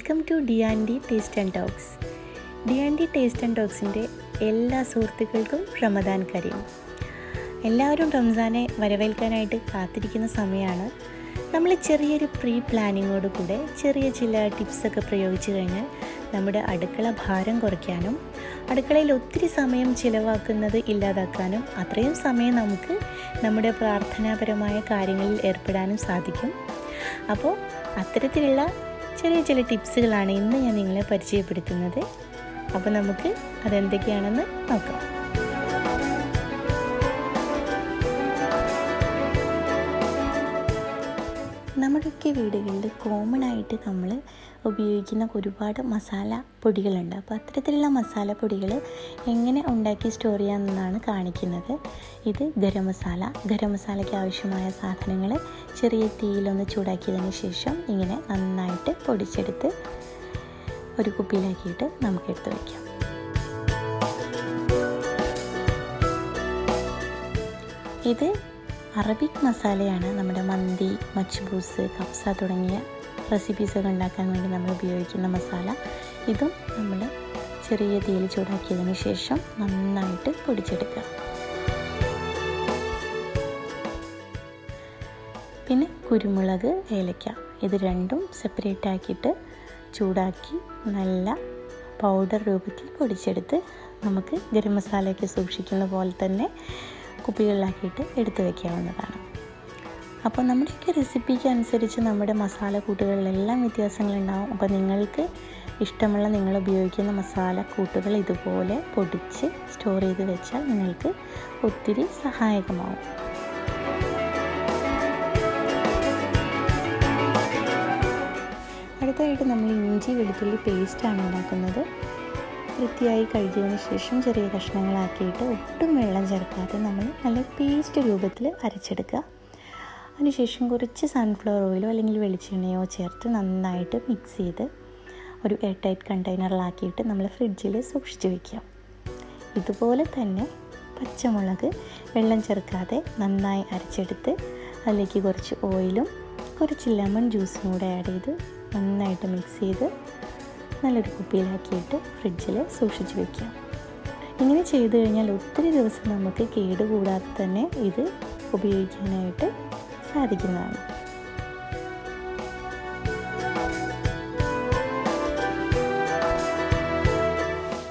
Welcome to the taste and talks. The taste and ടോക്സിൻ്റെ എല്ലാ സുഹൃത്തുക്കൾക്കും റമദാൻ കരീം. എല്ലാവരും റംസാനെ വരവേൽക്കാനായിട്ട് കാത്തിരിക്കുന്ന സമയമാണ്. നമ്മൾ ചെറിയൊരു പ്രീ പ്ലാനിങ്ങോട് കൂടെ ചെറിയ ചില ടിപ്സൊക്കെ പ്രയോഗിച്ചു കഴിഞ്ഞാൽ നമ്മുടെ അടുക്കള ഭാരം കുറയ്ക്കാനും അടുക്കളയിൽ ഒത്തിരി സമയം ചിലവാക്കുന്നത് ഇല്ലാതാക്കാനും അത്രയും സമയം നമുക്ക് നമ്മുടെ പ്രാർത്ഥനാപരമായ കാര്യങ്ങളിൽ ഏർപ്പെടാനും സാധിക്കും. അപ്പോൾ അത്തരത്തിലുള്ള ചെറിയ ചില ടിപ്സുകളാണ് ഇന്ന് ഞാൻ നിങ്ങളെ പരിചയപ്പെടുത്തുന്നത്. അപ്പോൾ നമുക്ക് അതെന്തൊക്കെയാണെന്ന് നോക്കാം. നമ്മുടെയൊക്കെ വീടുകളിൽ കോമൺ ആയിട്ട് നമ്മൾ ഉപയോഗിക്കുന്ന ഒരുപാട് മസാല പൊടികളുണ്ട്. അപ്പോൾ അത്തരത്തിലുള്ള മസാല പൊടികൾ എങ്ങനെ ഉണ്ടാക്കി സ്റ്റോർ ചെയ്യാമെന്നാണ് കാണിക്കുന്നത്. ഇത് ഗരം മസാലയ്ക്ക് ആവശ്യമായ സാധനങ്ങൾ ചെറിയ തീയിലൊന്ന് ചൂടാക്കിയതിന് ശേഷം ഇങ്ങനെ നന്നായിട്ട് പൊടിച്ചെടുത്ത് ഒരു കുപ്പിയിലാക്കിയിട്ട് നമുക്കെടുത്ത് വയ്ക്കാം. ഇത് അറബിക് മസാലയാണ്. നമ്മുടെ മന്തി, മച്ബൂസ്, കബ്സ തുടങ്ങിയ റെസിപ്പീസൊക്കെ ഉണ്ടാക്കാൻ വേണ്ടി നമ്മൾ ഉപയോഗിക്കുന്ന മസാല. ഇതും നമ്മൾ ചെറിയ തീയിൽ ചൂടാക്കിയതിന് ശേഷം നന്നായിട്ട് പൊടിച്ചെടുക്കുക. പിന്നെ കുരുമുളക്, ഏലക്ക, ഇത് രണ്ടും സെപ്പറേറ്റ് ആക്കിയിട്ട് ചൂടാക്കി നല്ല പൗഡർ രൂപത്തിൽ പൊടിച്ചെടുത്ത് നമുക്ക് ഗരം മസാലയൊക്കെ സൂക്ഷിക്കുന്ന പോലെ തന്നെ കുപ്പികളിലാക്കിയിട്ട് എടുത്തു വയ്ക്കാവുന്നതാണ്. അപ്പോൾ നമ്മുടെയൊക്കെ റെസിപ്പിക്ക് അനുസരിച്ച് നമ്മുടെ മസാല കൂട്ടുകളിലെല്ലാം വ്യത്യാസങ്ങളുണ്ടാകും. അപ്പോൾ നിങ്ങൾക്ക് ഇഷ്ടമുള്ള നിങ്ങൾ ഉപയോഗിക്കുന്ന മസാല കൂട്ടുകൾ ഇതുപോലെ പൊടിച്ച് സ്റ്റോർ ചെയ്ത് വെച്ചാൽ നിങ്ങൾക്ക് ഒത്തിരി സഹായകമാവും. അടുത്തതായിട്ട് നമ്മൾ ഇഞ്ചി വെളുത്തുള്ളി പേസ്റ്റാണ് ഉണ്ടാക്കുന്നത്. വൃത്തിയായി കഴുകിയതിന് ശേഷം ചെറിയ കഷ്ണങ്ങളാക്കിയിട്ട് ഒട്ടും വെള്ളം ചേർക്കാതെ നമ്മൾ നല്ല പേസ്റ്റ് രൂപത്തിൽ അരച്ചെടുക്കുക. അതിനുശേഷം കുറച്ച് സൺഫ്ലവർ ഓയിലോ അല്ലെങ്കിൽ വെളിച്ചെണ്ണയോ ചേർത്ത് നന്നായിട്ട് മിക്സ് ചെയ്ത് ഒരു എയർ ടൈറ്റ് കണ്ടെയ്നറിലാക്കിയിട്ട് നമ്മൾ ഫ്രിഡ്ജിൽ സൂക്ഷിച്ച് വയ്ക്കുക. ഇതുപോലെ തന്നെ പച്ചമുളക് വെള്ളം ചേർക്കാതെ നന്നായി അരച്ചെടുത്ത് അതിലേക്ക് കുറച്ച് ഓയിലും കുറച്ച് ലെമൺ ജ്യൂസും കൂടെ ആഡ് ചെയ്ത് നന്നായിട്ട് മിക്സ് ചെയ്ത് നല്ലൊരു കുപ്പിയിലാക്കിയിട്ട് ഫ്രിഡ്ജിൽ സൂക്ഷിച്ച് വയ്ക്കുക. ഇങ്ങനെ ചെയ്തു കഴിഞ്ഞാൽ ഒത്തിരി ദിവസം നമുക്ക് കേടുകൂടാതെ തന്നെ ഇത് ഉപയോഗിക്കാനായിട്ട് സാധിക്കുന്നതാണ്.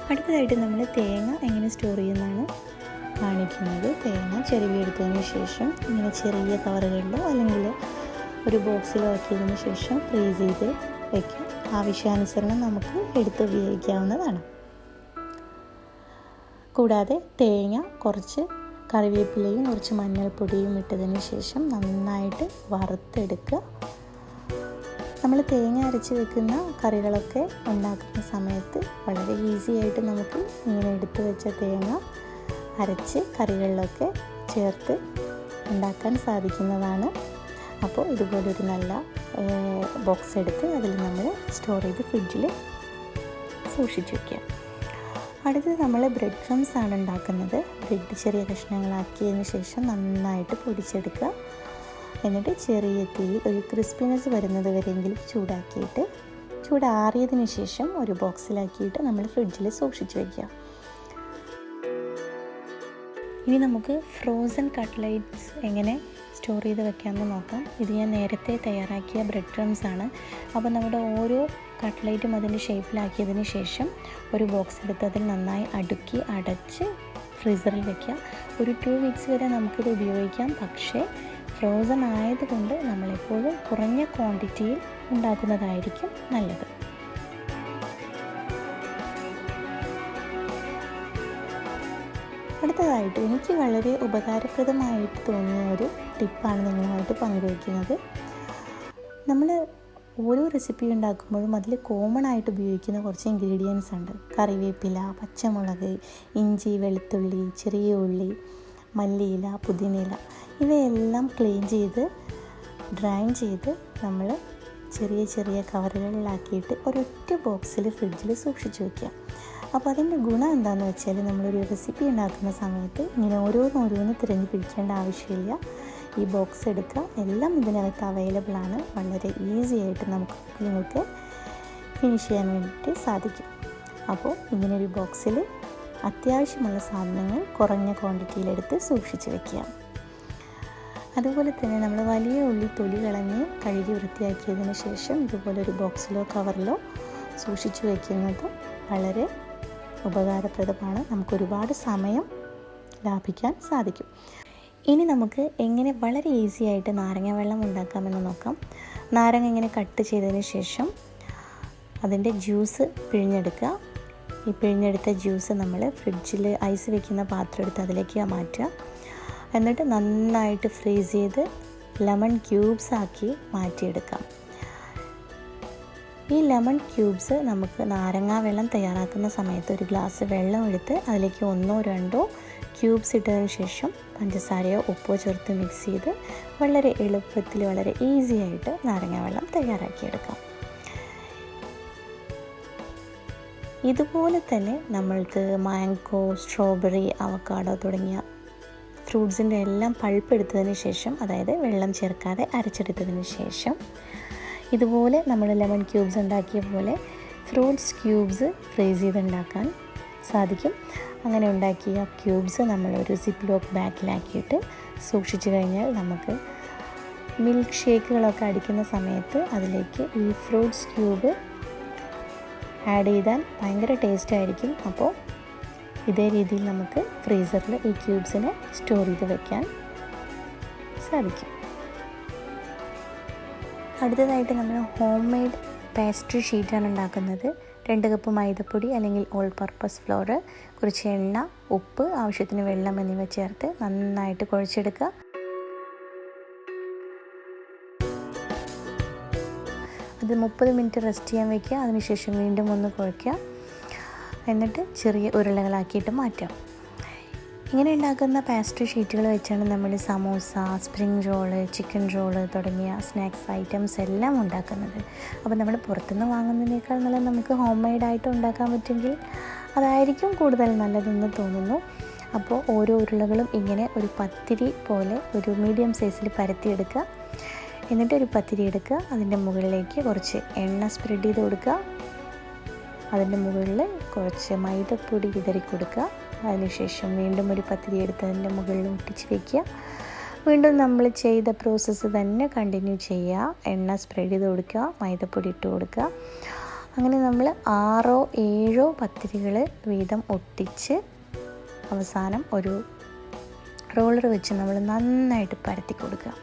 അടുത്തതായിട്ട് നമ്മൾ തേങ്ങ എങ്ങനെ സ്റ്റോർ ചെയ്യുന്നതാണ് കാണിക്കുന്നത്. തേങ്ങ ചിരവിയെടുത്തതിന് ശേഷം ഇങ്ങനെ ചെറിയ കവറുകളിലോ അല്ലെങ്കിൽ ഒരു ബോക്സിലോ ആക്കിയതിന് ശേഷം ഫ്രീസ് ചെയ്ത് വയ്ക്കും. ആവശ്യാനുസരണം നമുക്ക് എടുത്ത് ഉപയോഗിക്കാവുന്നതാണ്. കൂടാതെ തേങ്ങ കുറച്ച് കറിവേപ്പിലയും കുറച്ച് മഞ്ഞൾപ്പൊടിയും ഇട്ടതിന് ശേഷം നന്നായിട്ട് വറുത്തെടുക്കുക. നമ്മൾ തേങ്ങ അരച്ച് വെക്കുന്ന കറികളൊക്കെ ഉണ്ടാക്കുന്ന സമയത്ത് വളരെ ഈസി ആയിട്ട് നമുക്ക് ഇങ്ങനെ എടുത്ത് വെച്ച തേങ്ങ അരച്ച് കറികളിലൊക്കെ ചേർത്ത് ഉണ്ടാക്കാൻ സാധിക്കുന്നതാണ്. അപ്പോൾ ഇതുപോലൊരു നല്ല ബോക്സ് എടുത്ത് അതിൽ നമ്മൾ സ്റ്റോർ ചെയ്ത് ഫ്രിഡ്ജിൽ സൂക്ഷിച്ച് വയ്ക്കുക. അടുത്തത് നമ്മൾ ബ്രെഡ് ക്രംസ് ആണ് ഉണ്ടാക്കുന്നത്. ബ്രെഡ് ചെറിയ കഷ്ണങ്ങളാക്കിയതിന് ശേഷം നന്നായിട്ട് പൊടിച്ചെടുക്കുക. എന്നിട്ട് ചെറിയ തീയിൽ ഒരു ക്രിസ്പിനെസ് വരുന്നത് വരെയെങ്കിലും ചൂടാക്കിയിട്ട് ചൂടാറിയതിന് ശേഷം ഒരു ബോക്സിലാക്കിയിട്ട് നമ്മൾ ഫ്രിഡ്ജിൽ സൂക്ഷിച്ച് വയ്ക്കുക. ഇനി നമുക്ക് ഫ്രോസൺ കട്ട്ലൈറ്റ്സ് എങ്ങനെ സ്റ്റോർ ചെയ്ത് വെക്കാമെന്ന് നോക്കാം. ഇത് ഞാൻ നേരത്തെ തയ്യാറാക്കിയ ബ്രെഡ് ക്രംസ് ആണ്. അപ്പോൾ നമ്മുടെ ഓരോ കട്ട്ലൈറ്റും അതിൻ്റെ ഷേപ്പിലാക്കിയതിന് ശേഷം ഒരു ബോക്സ് എടുത്ത് അതിൽ നന്നായി അടുക്കി അടച്ച് ഫ്രീസറിൽ വയ്ക്കുക. ഒരു 2 വീക്സ് വരെ നമുക്കിത് ഉപയോഗിക്കാം. പക്ഷേ ഫ്രോസൺ ആയതുകൊണ്ട് നമ്മളെപ്പോഴും കുറഞ്ഞ ക്വാണ്ടിറ്റിയിൽ ഉണ്ടാക്കുന്നതായിരിക്കും നല്ലത്. അടുത്തതായിട്ട് എനിക്ക് വളരെ ഉപകാരപ്രദമായിട്ട് തോന്നിയ ഒരു ടിപ്പാണ് നിങ്ങളുമായിട്ട് പങ്കുവയ്ക്കുന്നത്. നമ്മൾ ഓരോ റെസിപ്പി ഉണ്ടാക്കുമ്പോഴും അതിൽ കോമൺ ആയിട്ട് ഉപയോഗിക്കുന്ന കുറച്ച് ഇൻഗ്രീഡിയൻസ് ഉണ്ട്. കറിവേപ്പില, പച്ചമുളക്, ഇഞ്ചി, വെളുത്തുള്ളി, ചെറിയ ഉള്ളി, മല്ലിയില, പുതിനയില, ഇവയെല്ലാം ക്ലീൻ ചെയ്ത് ഡ്രൈൻ ചെയ്ത് നമ്മൾ ചെറിയ ചെറിയ കവറുകളിലാക്കിയിട്ട് ഒരൊറ്റ ബോക്സിൽ ഫ്രിഡ്ജിൽ സൂക്ഷിച്ച് വയ്ക്കുക. അപ്പോൾ അതിൻ്റെ ഗുണം എന്താണെന്ന് വെച്ചാൽ നമ്മളൊരു റെസിപ്പി ഉണ്ടാക്കുന്ന സമയത്ത് ഇങ്ങനെ ഓരോന്നോരോന്ന് തിരഞ്ഞു പിടിക്കേണ്ട ആവശ്യമില്ല. ഈ ബോക്സ് എടുക്കുക, എല്ലാം ഇതിനകത്ത് അവൈലബിൾ ആണ്. വളരെ ഈസി ആയിട്ട് നമുക്ക് കുക്കിങ്ങൊക്കെ ഫിനിഷ് ചെയ്യാൻ വേണ്ടിയിട്ട് സാധിക്കും. അപ്പോൾ ഇങ്ങനൊരു ബോക്സിൽ അത്യാവശ്യമുള്ള സാധനങ്ങൾ കുറഞ്ഞ ക്വാണ്ടിറ്റിയിലെടുത്ത് സൂക്ഷിച്ച് വയ്ക്കുക. അതുപോലെ തന്നെ നമ്മൾ വലിയ ഉള്ളി തൊലി കളഞ്ഞ് കഴുകി വൃത്തിയാക്കിയതിന് ശേഷം ഇതുപോലൊരു ബോക്സിലോ കവറിലോ സൂക്ഷിച്ച് വയ്ക്കുന്നത് വളരെ ഉപകാരപ്രദമാണ്. നമുക്കൊരുപാട് സമയം ലാഭിക്കാൻ സാധിക്കും. ഇനി നമുക്ക് എങ്ങനെ വളരെ ഈസി ആയിട്ട് നാരങ്ങ വെള്ളം ഉണ്ടാക്കാമെന്ന് നോക്കാം. നാരങ്ങ ഇങ്ങനെ കട്ട് ചെയ്തതിന് ശേഷം അതിൻ്റെ ജ്യൂസ് പിഴിഞ്ഞെടുക്കുക. ഈ പിഴിഞ്ഞെടുത്ത ജ്യൂസ് നമ്മൾ ഫ്രിഡ്ജിൽ ഐസ് വെക്കുന്ന പാത്രം എടുത്ത് അതിലേക്ക് മാറ്റുക. എന്നിട്ട് നന്നായിട്ട് ഫ്രീസ് ചെയ്ത് ലെമൺ ക്യൂബ്സ് ആക്കി മാറ്റിയെടുക്കാം. ഈ ലെമൺ ക്യൂബ്സ് നമുക്ക് നാരങ്ങാ വെള്ളം തയ്യാറാക്കുന്ന സമയത്ത് ഒരു ഗ്ലാസ് വെള്ളം എടുത്ത് അതിലേക്ക് 1-2 ക്യൂബ്സ് ഇട്ടതിന് ശേഷം പഞ്ചസാരയോ ഉപ്പോ ചേർത്ത് മിക്സ് ചെയ്ത് വളരെ എളുപ്പത്തിൽ വളരെ ഈസി ആയിട്ട് നാരങ്ങാ വെള്ളം തയ്യാറാക്കിയെടുക്കാം. ഇതുപോലെ തന്നെ നമ്മൾക്ക് മാംഗോ, സ്ട്രോബെറി, അവക്കാഡോ തുടങ്ങിയ ഫ്രൂട്ട്സിൻ്റെ എല്ലാം പൾപ്പ് എടുത്തതിന് ശേഷം, അതായത് വെള്ളം ചേർക്കാതെ അരച്ചെടുത്തതിന് ശേഷം ഇതുപോലെ നമ്മൾ ലെമൺ ക്യൂബ്സ് ഉണ്ടാക്കിയ പോലെ ഫ്രൂട്ട്സ് ക്യൂബ്സ് ഫ്രീസ് ചെയ്തുണ്ടാക്കാൻ സാധിക്കും. അങ്ങനെ ഉണ്ടാക്കിയ ക്യൂബ്സ് നമ്മളൊരു സിപ്പ് ലോക്ക് ബാഗിലാക്കിയിട്ട് സൂക്ഷിച്ചു കഴിഞ്ഞാൽ നമുക്ക് മിൽക്ക് ഷേക്കുകളൊക്കെ അടിക്കുന്ന സമയത്ത് അതിലേക്ക് ഈ ഫ്രൂട്ട്സ് ക്യൂബ് ആഡ് ചെയ്താൽ ഭയങ്കര ടേസ്റ്റ് ആയിരിക്കും. അപ്പോൾ ഇതേ രീതിയിൽ നമുക്ക് ഫ്രീസറിൽ ഈ ക്യൂബ്സിനെ സ്റ്റോർ ചെയ്ത് വയ്ക്കാൻ സാധിക്കും. അടുത്തതായിട്ട് നമ്മൾ ഹോം മെയ്ഡ് പാസ്ട്രി ഷീറ്റാണ് ഉണ്ടാക്കുന്നത്. 2 കപ്പ് മൈദപ്പൊടി അല്ലെങ്കിൽ ഓൾ പർപ്പസ് ഫ്ലോർ, കുറച്ച് എണ്ണ, ഉപ്പ്, ആവശ്യത്തിന് വെള്ളം എന്നിവ ചേർത്ത് നന്നായിട്ട് കുഴച്ചെടുക്കുക. അത് 30 മിനിറ്റ് റെസ്റ്റ് ചെയ്യാൻ വയ്ക്കുക. അതിനുശേഷം വീണ്ടും ഒന്ന് കുഴയ്ക്കുക. എന്നിട്ട് ചെറിയ ഉരുളകളാക്കിയിട്ട് മാറ്റാം. ഇങ്ങനെ ഉണ്ടാക്കുന്ന പാസ്ട്രി ഷീറ്റുകൾ വെച്ചാണ് നമ്മൾ samosa, spring role, chicken roll തുടങ്ങിയ സ്നാക്സ് ഐറ്റംസ് എല്ലാം ഉണ്ടാക്കുന്നത്. അപ്പോൾ നമ്മൾ പുറത്തുനിന്ന് വാങ്ങുന്നതിനേക്കാൾ നല്ലത് നമുക്ക് ഹോം മെയ്ഡായിട്ട് ഉണ്ടാക്കാൻ പറ്റുമെങ്കിൽ അതായിരിക്കും കൂടുതൽ നല്ലതെന്ന് തോന്നുന്നു. അപ്പോൾ ഓരോ ഉരുളകളും ഇങ്ങനെ ഒരു പത്തിരി പോലെ ഒരു മീഡിയം സൈസിൽ പരത്തിയെടുക്കുക. എന്നിട്ട് ഒരു പത്തിരി എടുക്കുക. അതിൻ്റെ മുകളിലേക്ക് കുറച്ച് എണ്ണ സ്പ്രെഡ് ചെയ്ത് കൊടുക്കുക. അതിൻ്റെ മുകളിൽ കുറച്ച് മൈദപ്പൊടി വിതറി കൊടുക്കുക. അതിനുശേഷം വീണ്ടും ഒരു പത്തിരി എടുത്ത് അതിൻ്റെ മുകളിൽ ഒട്ടിച്ച് വയ്ക്കുക. വീണ്ടും നമ്മൾ ചെയ്ത പ്രോസസ്സ് തന്നെ കണ്ടിന്യൂ ചെയ്യുക. എണ്ണ സ്പ്രെഡ് ചെയ്ത് കൊടുക്കുക, മൈദപ്പൊടി ഇട്ട് കൊടുക്കുക. അങ്ങനെ നമ്മൾ 6-7 പത്തിരികൾ വീതം ഒട്ടിച്ച് അവസാനം ഒരു റോളർ വെച്ച് നമ്മൾ നന്നായിട്ട് പരത്തി കൊടുക്കുക.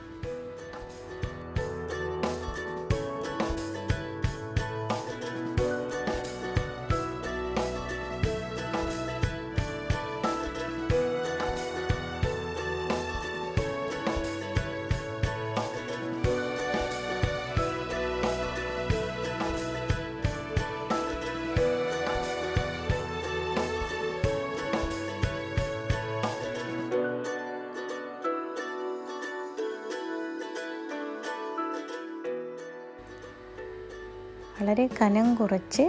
വളരെ കനം കുറച്ച്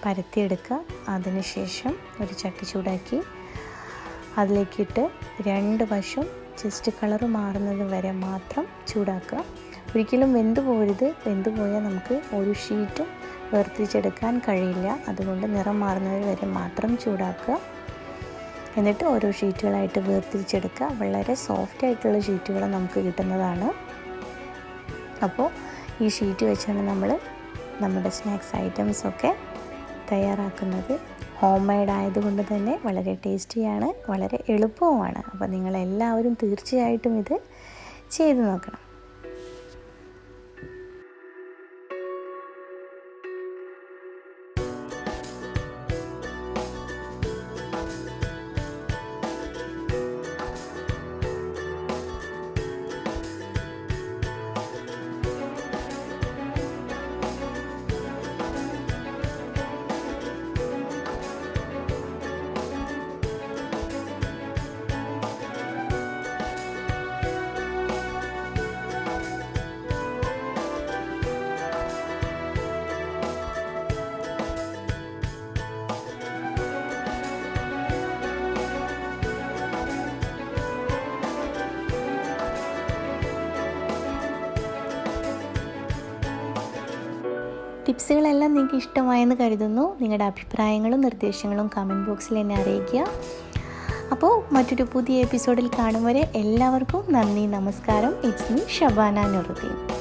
പരത്തിയെടുക്കുക. അതിനുശേഷം ഒരു ചട്ടി ചൂടാക്കി അതിലേക്കിട്ട് 2 വശം ജസ്റ്റ് കളറ് മാറുന്നത് വരെ മാത്രം ചൂടാക്കുക. ഒരിക്കലും വെന്ത് പോകരുത്. വെന്ത് പോയാൽ നമുക്ക് ഒരു ഷീറ്റും വേർതിരിച്ചെടുക്കാൻ കഴിയില്ല. അതുകൊണ്ട് നിറം മാറുന്നത് വരെ മാത്രം ചൂടാക്കുക. എന്നിട്ട് ഓരോ ഷീറ്റുകളായിട്ട് വേർതിരിച്ചെടുക്കുക. വളരെ സോഫ്റ്റ് ആയിട്ടുള്ള ഷീറ്റുകൾ നമുക്ക് കിട്ടുന്നതാണ്. അപ്പോൾ ഈ ഷീറ്റ് വെച്ചാണ് നമ്മൾ നമ്മുടെ സ്നാക്സ് ഐറ്റംസൊക്കെ തയ്യാറാക്കുന്നത്. ഹോം മെയ്ഡ് ആയതുകൊണ്ട് തന്നെ വളരെ ടേസ്റ്റിയാണ്, വളരെ എളുപ്പവുമാണ്. അപ്പോൾ നിങ്ങളെല്ലാവരും തീർച്ചയായിട്ടും ഇത് ചെയ്തു നോക്കണം. ടിപ്സുകളെല്ലാം നിങ്ങൾക്ക് ഇഷ്ടമായെന്ന് കരുതുന്നു. നിങ്ങളുടെ അഭിപ്രായങ്ങളും നിർദ്ദേശങ്ങളും കമൻറ്റ് ബോക്സിൽ എന്നെ അറിയിക്കുക. അപ്പോൾ മറ്റൊരു പുതിയ എപ്പിസോഡിൽ കാണും വരെ എല്ലാവർക്കും നന്ദി, നമസ്കാരം. It's me Shabana Nuruddin.